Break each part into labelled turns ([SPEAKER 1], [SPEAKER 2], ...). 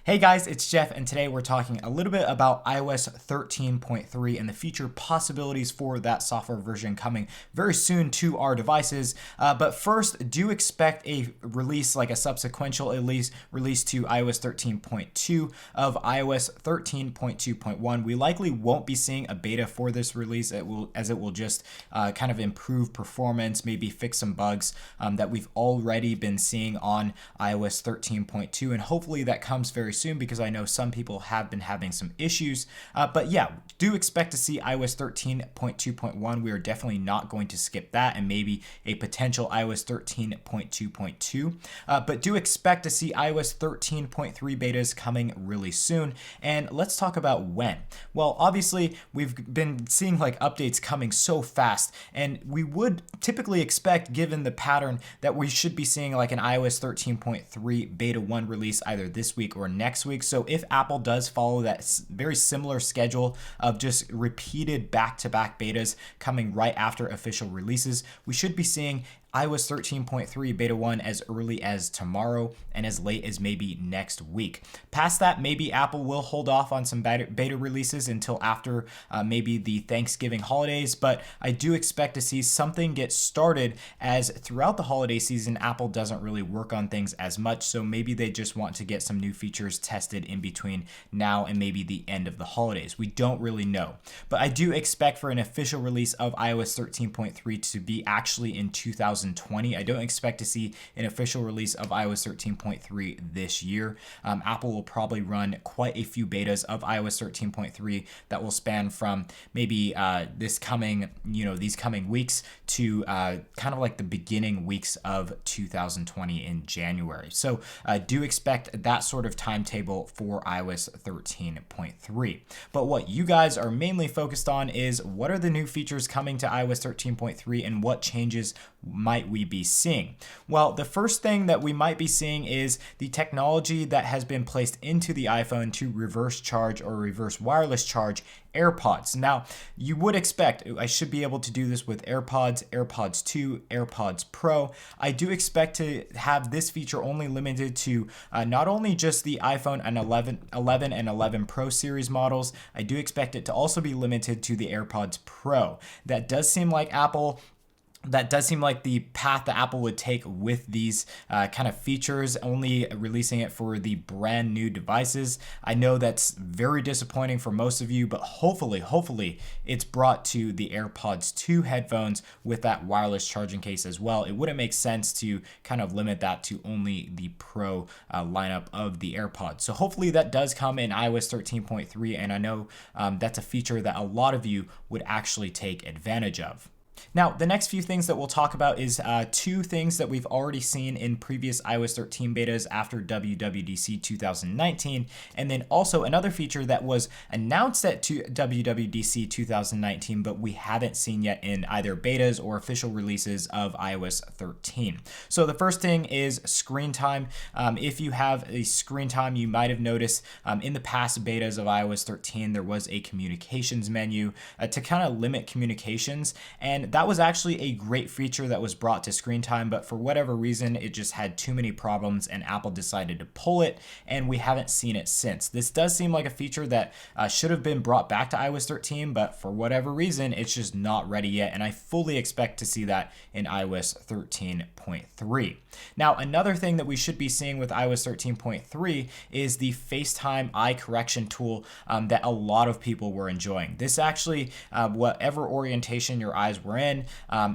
[SPEAKER 1] Hey guys, it's Jeff, and today we're talking a little bit about iOS 13.3 and the future possibilities for that software version coming very soon to our devices. But first, do expect a release, like a subsequential release to iOS 13.2 of iOS 13.2.1. We likely won't be seeing a beta for this release, as it will just kind of improve performance, maybe fix some bugs that we've already been seeing on iOS 13.2, and hopefully that comes very soon because I know some people have been having some issues. But yeah, do expect to see iOS 13.2.1. We are definitely not going to skip that, and maybe a potential iOS 13.2.2. But do expect to see iOS 13.3 betas coming really soon. And let's talk about when. Well, obviously, we've been seeing like updates coming so fast, and we would typically expect, given the pattern, that we should be seeing like an iOS 13.3 beta 1 release either this week or next week. So if Apple does follow that very similar schedule of just repeated back-to-back betas coming right after official releases, we should be seeing iOS 13.3 beta 1 as early as tomorrow and as late as maybe next week. Past that, maybe Apple will hold off on some beta releases until after maybe the Thanksgiving holidays, but I do expect to see something get started, as throughout the holiday season, Apple doesn't really work on things as much, so maybe they just want to get some new features tested in between now and maybe the end of the holidays. We don't really know, but I do expect for an official release of iOS 13.3 to be actually in 2020. I don't expect to see an official release of iOS 13.3 this year. Apple will probably run quite a few betas of iOS 13.3 that will span from maybe these coming weeks to kind of like the beginning weeks of 2020 in January. So do expect that sort of timetable for iOS 13.3. But what you guys are mainly focused on is what are the new features coming to iOS 13.3 and what changes might we be seeing? Well, the first thing that we might be seeing is the technology that has been placed into the iPhone to reverse charge or reverse wireless charge AirPods. Now, you would expect I should be able to do this with AirPods, AirPods 2, AirPods Pro. I do expect to have this feature only limited to not only just the iPhone and 11 and 11 Pro series models. I do expect it to also be limited to the AirPods Pro. That does seem like the path that Apple would take with these kind of features, only releasing it for the brand new devices. I know that's very disappointing for most of you, but hopefully it's brought to the AirPods 2 headphones with that wireless charging case as well. It wouldn't make sense to kind of limit that to only the Pro lineup of the AirPods. So hopefully that does come in iOS 13.3, and I know that's a feature that a lot of you would actually take advantage of. Now, the next few things that we'll talk about is two things that we've already seen in previous iOS 13 betas after WWDC 2019, and then also another feature that was announced at WWDC 2019, but we haven't seen yet in either betas or official releases of iOS 13. So the first thing is screen time. If you have a screen time, you might have noticed in the past betas of iOS 13, there was a communications menu to kind of limit communications, and that was actually a great feature that was brought to screen time, but for whatever reason, it just had too many problems and Apple decided to pull it, and we haven't seen it since. This does seem like a feature that should have been brought back to iOS 13, but for whatever reason, it's just not ready yet, and I fully expect to see that in iOS 13.3. Now, another thing that we should be seeing with iOS 13.3 is the FaceTime eye correction tool that a lot of people were enjoying. This actually, whatever orientation your eyes were in,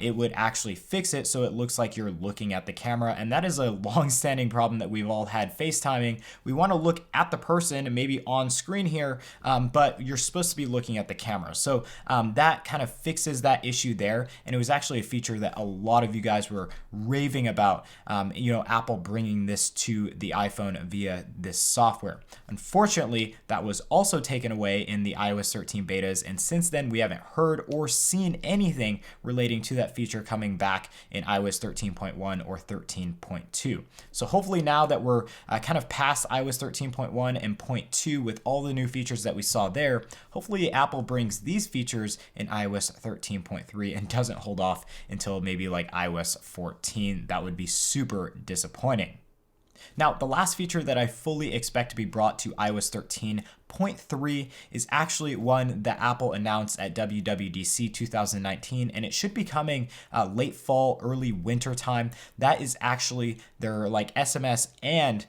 [SPEAKER 1] it would actually fix it so it looks like you're looking at the camera, and that is a long-standing problem that we've all had FaceTiming. We want to look at the person and maybe on screen here, but you're supposed to be looking at the camera. So that kind of fixes that issue there, and it was actually a feature that a lot of you guys were raving about, Apple bringing this to the iPhone via this software. Unfortunately, that was also taken away in the iOS 13 betas, and since then we haven't heard or seen anything relating to that feature coming back in iOS 13.1 or 13.2. So hopefully now that we're kind of past iOS 13.1 and 0.2 with all the new features that we saw there, hopefully Apple brings these features in iOS 13.3 and doesn't hold off until maybe like iOS 14. That would be super disappointing. Now, the last feature that I fully expect to be brought to iOS 13.3 is actually one that Apple announced at WWDC 2019, and it should be coming late fall, early winter time. That is actually their like SMS and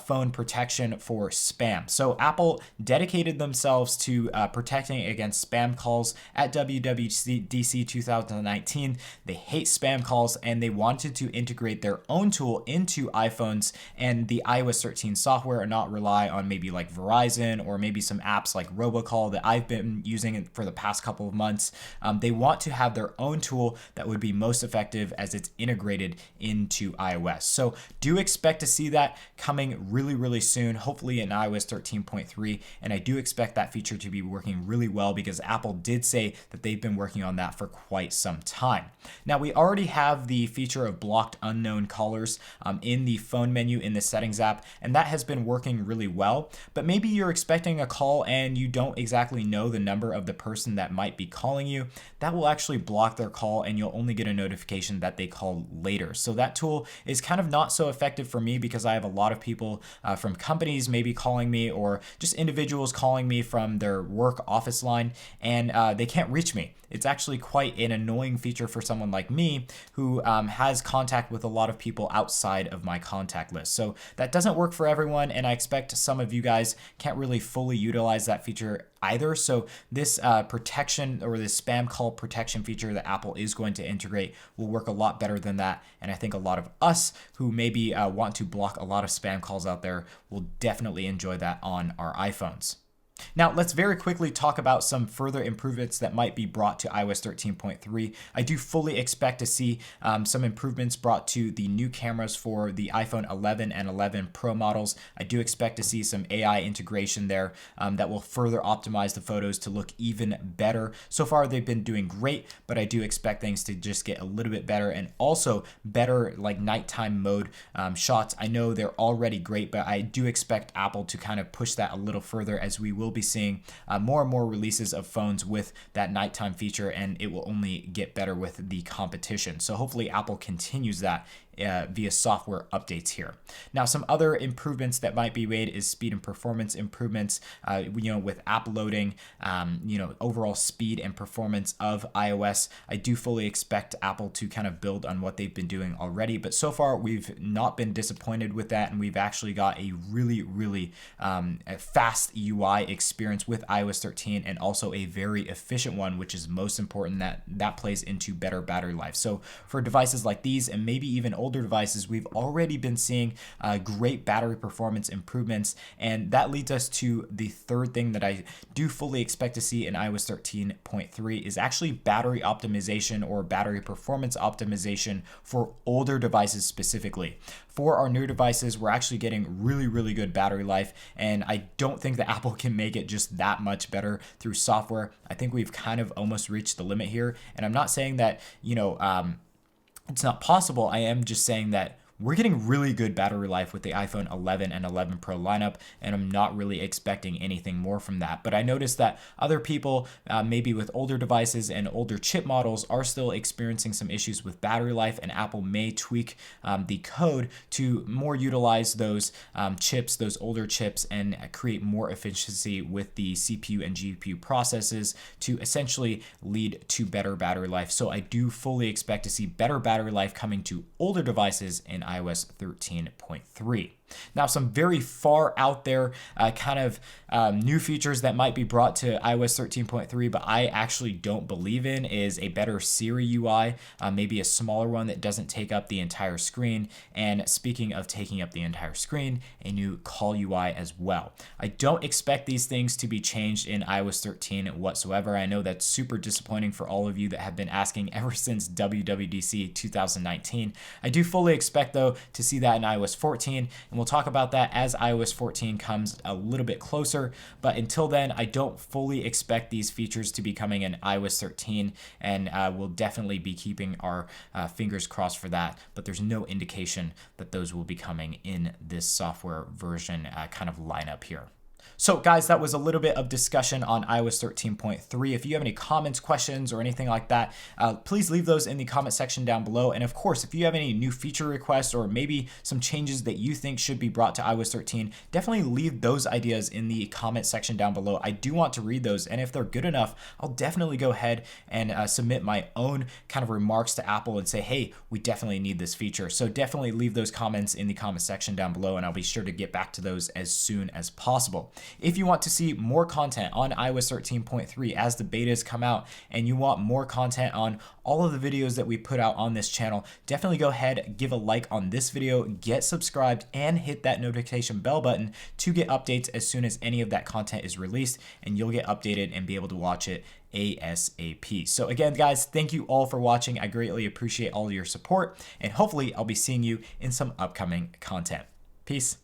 [SPEAKER 1] phone protection for spam. So Apple dedicated themselves to protecting against spam calls at WWDC 2019. They hate spam calls, and they wanted to integrate their own tool into iPhones and the iOS 13 software and not rely on maybe like Verizon or maybe some apps like Robocall that I've been using for the past couple of months. They want to have their own tool that would be most effective as it's integrated into iOS. So do expect to see that coming really, really soon, hopefully in iOS 13.3. And I do expect that feature to be working really well because Apple did say that they've been working on that for quite some time. Now, we already have the feature of blocked unknown callers in the phone menu in the settings app, and that has been working really well. But maybe you're expecting a call and you don't exactly know the number of the person that might be calling you. That will actually block their call, and you'll only get a notification that they called later. So that tool is kind of not so effective for me because I have a lot of people from companies maybe calling me, or just individuals calling me from their work office line, and they can't reach me. It's actually quite an annoying feature for someone like me who has contact with a lot of people outside of my contact list. So that doesn't work for everyone, and I expect some of you guys can't really fully utilize that feature either. So this protection, or this spam call protection feature that Apple is going to integrate, will work a lot better than that. And I think a lot of us who maybe want to block a lot of spam calls out there will definitely enjoy that on our iPhones. Now, let's very quickly talk about some further improvements that might be brought to iOS 13.3. I do fully expect to see some improvements brought to the new cameras for the iPhone 11 and 11 Pro models. I do expect to see some AI integration there that will further optimize the photos to look even better. So far, they've been doing great, but I do expect things to just get a little bit better, and also better like nighttime mode shots. I know they're already great, but I do expect Apple to kind of push that a little further, as we will be seeing more and more releases of phones with that nighttime feature, and it will only get better with the competition. So hopefully Apple continues that via software updates here. Now, some other improvements that might be made is speed and performance improvements, with app loading, overall speed and performance of iOS. I do fully expect Apple to kind of build on what they've been doing already, but so far we've not been disappointed with that, and we've actually got a really, really fast UI experience with iOS 13, and also a very efficient one, which is most important. That plays into better battery life. So for devices like these, and maybe even older devices, we've already been seeing great battery performance improvements, and that leads us to the third thing that I do fully expect to see in iOS 13.3 is actually battery optimization, or battery performance optimization for older devices specifically. For our new devices, we're actually getting really, really good battery life, and I don't think that Apple can make it just that much better through software. I think we've kind of almost reached the limit here, and I'm not saying that, it's not possible. I am just saying that we're getting really good battery life with the iPhone 11 and 11 Pro lineup, and I'm not really expecting anything more from that. But I noticed that other people, maybe with older devices and older chip models, are still experiencing some issues with battery life, and Apple may tweak the code to more utilize those chips, those older chips, and create more efficiency with the CPU and GPU processes to essentially lead to better battery life. So I do fully expect to see better battery life coming to older devices in iOS 13.3. Now, some very far out there new features that might be brought to iOS 13.3, but I actually don't believe in, is a better Siri UI, maybe a smaller one that doesn't take up the entire screen. And speaking of taking up the entire screen, a new call UI as well. I don't expect these things to be changed in iOS 13 whatsoever. I know that's super disappointing for all of you that have been asking ever since WWDC 2019. I do fully expect, though, to see that in iOS 14, and we'll talk about that as iOS 14 comes a little bit closer. But until then, I don't fully expect these features to be coming in iOS 13, and we'll definitely be keeping our fingers crossed for that. But there's no indication that those will be coming in this software version kind of lineup here. So guys, that was a little bit of discussion on iOS 13.3. If you have any comments, questions, or anything like that, please leave those in the comment section down below. And of course, if you have any new feature requests or maybe some changes that you think should be brought to iOS 13, definitely leave those ideas in the comment section down below. I do want to read those, and if they're good enough, I'll definitely go ahead and submit my own kind of remarks to Apple and say, hey, we definitely need this feature. So definitely leave those comments in the comment section down below, and I'll be sure to get back to those as soon as possible. If you want to see more content on iOS 13.3 as the betas come out, and you want more content on all of the videos that we put out on this channel, definitely go ahead, give a like on this video, get subscribed, and hit that notification bell button to get updates as soon as any of that content is released, and you'll get updated and be able to watch it ASAP. So again, guys, thank you all for watching. I greatly appreciate all your support, and hopefully I'll be seeing you in some upcoming content. Peace.